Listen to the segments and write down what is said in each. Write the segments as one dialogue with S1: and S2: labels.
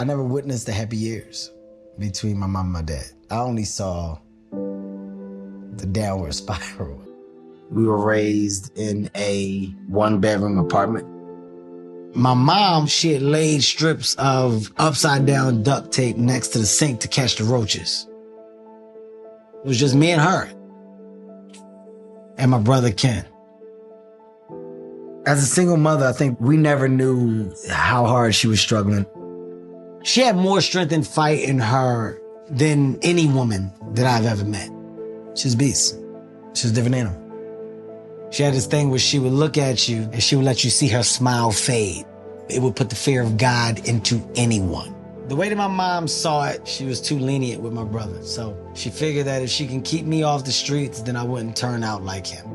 S1: I never witnessed the happy years between my mom and my dad. I only saw the downward spiral. We were raised in a one-bedroom apartment. My mom, she had laid strips of upside-down duct tape next to the sink to catch the roaches. It was just me and her. And my brother, Ken. As a single mother, I think we never knew how hard she was struggling. She had more strength and fight in her than any woman that I've ever met. She's a beast. She's a different animal. She had this thing where she would look at you and she would let you see her smile fade. It would put the fear of God into anyone. The way that my mom saw it, she was too lenient with my brother. So she figured that if she can keep me off the streets, then I wouldn't turn out like him.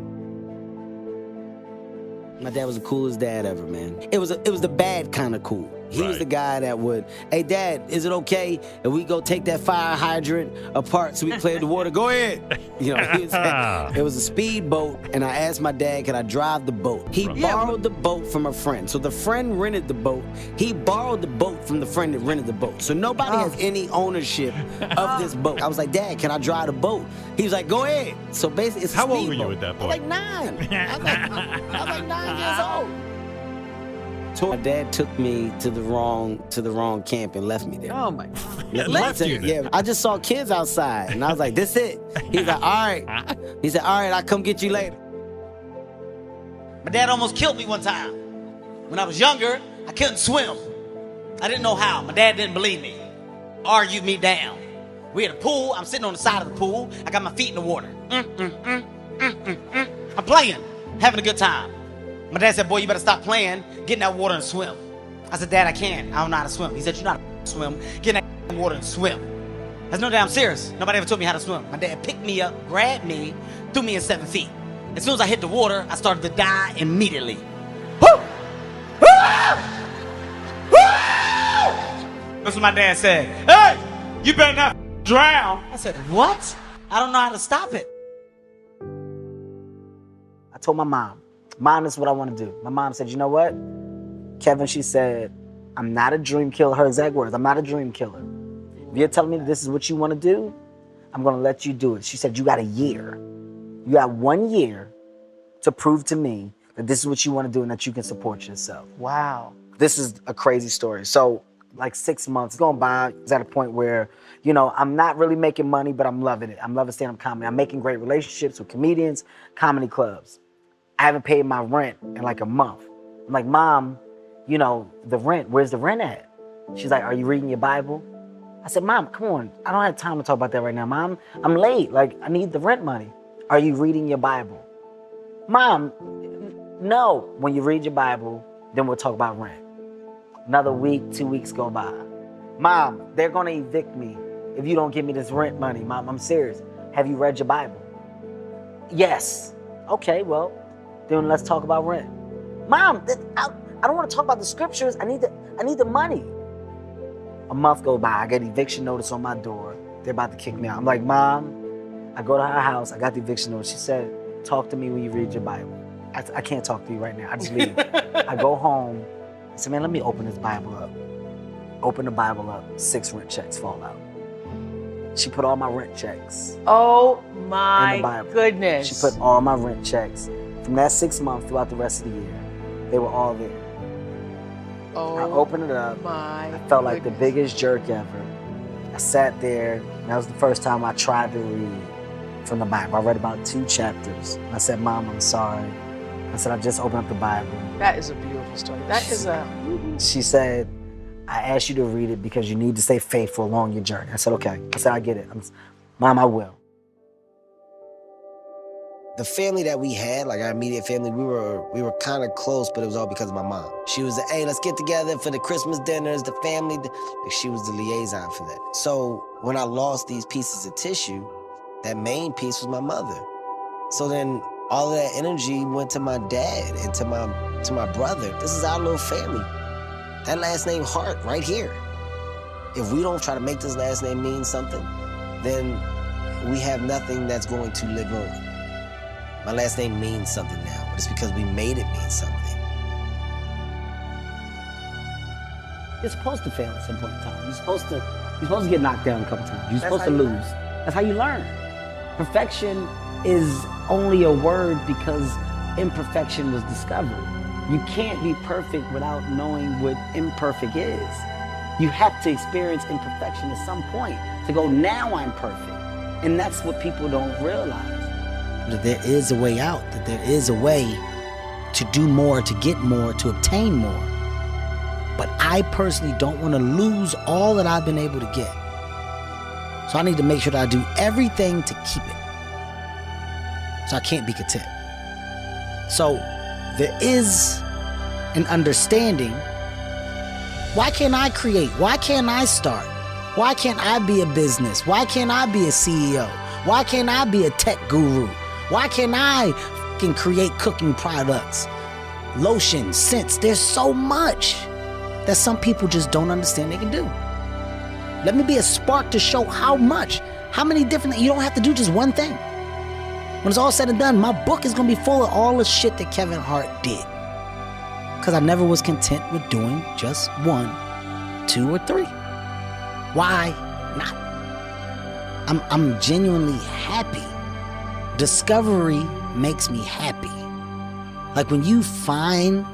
S1: My dad was the coolest dad ever, man. It was the bad kind of cool. He was the guy that would, hey, Dad, is it okay if we go take that fire hydrant apart so we can play with the water? Go ahead. You know, it was a speedboat, and I asked my dad, can I drive the boat? He borrowed the boat from a friend. So the friend rented the boat. He borrowed the boat from the friend that rented the boat. So nobody has any ownership of this boat. I was like, Dad, can I drive the boat? He was like, go ahead. So basically, it's a speedboat.
S2: How old were you at that point?
S1: I was like 9. I was like 9 years old. My dad took me to the wrong camp and left me there.
S3: Oh my God.
S2: Left you there?
S1: Yeah, I just saw kids outside and I was like, this it. He's like, all right. He said, all right, I'll come get you later.
S4: My dad almost killed me one time. When I was younger, I couldn't swim. I didn't know how. My dad didn't believe me. Argued me down. We had a pool. I'm sitting on the side of the pool. I got my feet in the water. I'm playing, having a good time. My dad said, boy, you better stop playing, get in that water and swim. I said, Dad, I can't. I don't know how to swim. He said, you know how to swim. Get in that water and swim. That's no damn serious. Nobody ever told me how to swim. My dad picked me up, grabbed me, threw me in 7 feet. As soon as I hit the water, I started to die immediately. Woo! Woo! Woo! That's what my dad said. Hey, you better not drown. I said, what? I don't know how to stop it. I told my mom, this is what I want to do. My mom said, you know what? Kevin, she said, I'm not a dream killer. Her exact words, I'm not a dream killer. If you're telling me this is what you want to do, I'm going to let you do it. She said, you got a year. You got 1 year to prove to me that this is what you want to do and that you can support yourself.
S3: Wow.
S1: This is a crazy story. So like 6 months going by, it's at a point where, you know, I'm not really making money, but I'm loving it. I'm loving stand-up comedy. I'm making great relationships with comedians, comedy clubs. I haven't paid my rent in like a month. I'm like, Mom, you know, the rent, where's the rent at? She's like, are you reading your Bible? I said, Mom, come on. I don't have time to talk about that right now, Mom. I'm late. Like, I need the rent money. Are you reading your Bible? Mom, no. When you read your Bible, then we'll talk about rent. Another week, 2 weeks go by. Mom, they're gonna evict me if you don't give me this rent money. Mom, I'm serious. Have you read your Bible? Yes. Okay, well, then let's talk about rent. Mom, I don't want to talk about the scriptures. I need the money. A month goes by. I get eviction notice on my door. They're about to kick me out. I'm like, Mom, I go to her house. I got the eviction notice. She said, talk to me when you read your Bible. I can't talk to you right now. I just leave. I go home. I said, man, let me open this Bible up. Open the Bible up. 6 rent checks fall out. She put all my rent checks.
S3: Oh
S1: in the
S3: my
S1: Bible.
S3: goodness.
S1: She put all my rent checks. From that 6 months throughout the rest of the year, they were all there.
S3: Oh,
S1: I opened it up.
S3: my
S1: I felt like the
S3: goodness.
S1: biggest jerk ever. I sat there, and that was the first time I tried to read from the Bible. I read about 2 chapters. I said, Mom, I'm sorry. I said, I just opened up the Bible.
S3: That is a beautiful story. That is a...
S1: She said, I asked you to read it because you need to stay faithful along your journey. I said, okay. I said, I get it. Mom, I will. The family that we had, like our immediate family, we were kind of close, but it was all because of my mom. She was the, hey, let's get together for the Christmas dinners, the family. Like she was the liaison for that. So when I lost these pieces of tissue, that main piece was my mother. So then all of that energy went to my dad and to my brother. This is our little family. That last name Hart right here. If we don't try to make this last name mean something, then we have nothing that's going to live on. My last name means something now, but it's because we made it mean something. You're supposed to fail at some point in time. You're supposed to get knocked down a couple times. You're supposed to lose. That's how you learn. Perfection is only a word because imperfection was discovered. You can't be perfect without knowing what imperfect is. You have to experience imperfection at some point to go, now I'm perfect. And that's what people don't realize. That there is a way out, that there is a way to do more, to get more, to obtain more. But I personally don't want to lose all that I've been able to get. So I need to make sure that I do everything to keep it. So I can't be content. So there is an understanding. Why can't I create? Why can't I start? Why can't I be a business? Why can't I be a CEO? Why can't I be a tech guru? Why can't I fucking create cooking products, lotions, scents? There's so much that some people just don't understand they can do. Let me be a spark to show how many different, you don't have to do just one thing. When it's all said and done, my book is gonna be full of all the shit that Kevin Hart did. Because I never was content with doing just 1, 2, or 3. Why not? I'm genuinely happy. Discovery makes me happy. Like when you find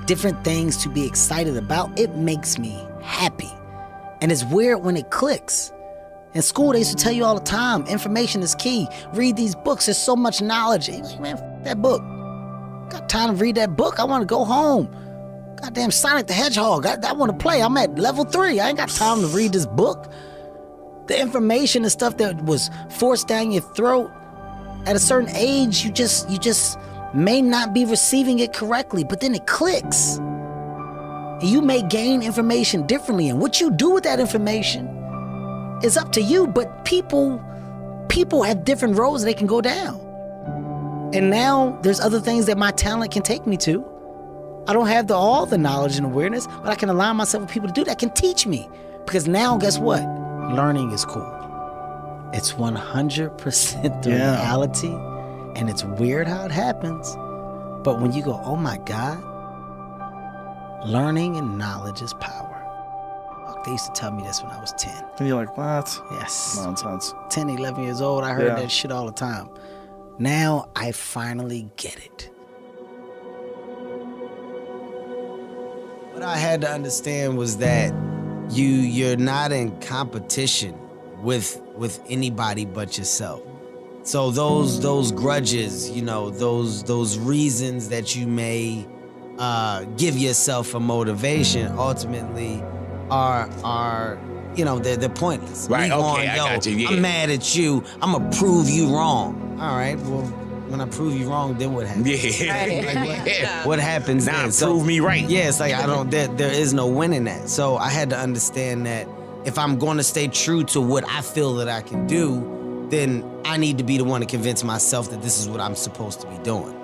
S1: different things to be excited about, it makes me happy. And it's weird when it clicks. In school, they used to tell you all the time, information is key. Read these books, there's so much knowledge. You're like, man, f that book. Got time to read that book, I want to go home. Goddamn Sonic the Hedgehog, I want to play. I'm at level 3, I ain't got time to read this book. The information and stuff that was forced down your throat, at a certain age, you just may not be receiving it correctly, but then it clicks. And you may gain information differently, and what you do with that information is up to you, but people have different roads they can go down. And now there's other things that my talent can take me to. I don't have all the knowledge and awareness, but I can align myself with people to do that can teach me. Because now, guess what? Learning is cool. It's 100% the reality, and it's weird how it happens. But when you go, oh my God, learning and knowledge is power. They used to tell me this when I was 10.
S2: And you're like, what?
S1: Yes.
S2: Nonsense.
S1: 10, 11 years old, I heard that shit all the time. Now I finally get it. What I had to understand was that you're not in competition with anybody but yourself. So those grudges, those reasons that you may give yourself for motivation ultimately are they're pointless.
S5: Right, okay, I got you, yeah.
S1: I'm mad at you, I'm gonna prove you wrong. All right, well, when I prove you wrong, then what happens?
S5: Yeah.
S1: What happens
S5: now
S1: then?
S5: prove me right.
S1: Yeah, it's like there is no winning that. So I had to understand that if I'm going to stay true to what I feel that I can do, then I need to be the one to convince myself that this is what I'm supposed to be doing.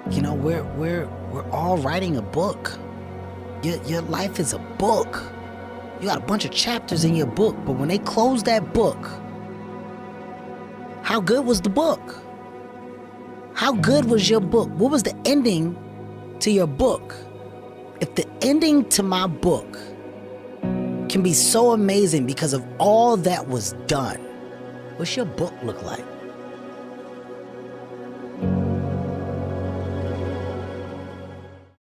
S1: We're all writing a book. Your life is a book. You got a bunch of chapters in your book, but when they close that book, how good was the book? How good was your book? What was the ending to your book? If the ending to my book can be so amazing because of all that was done, what's your book look like?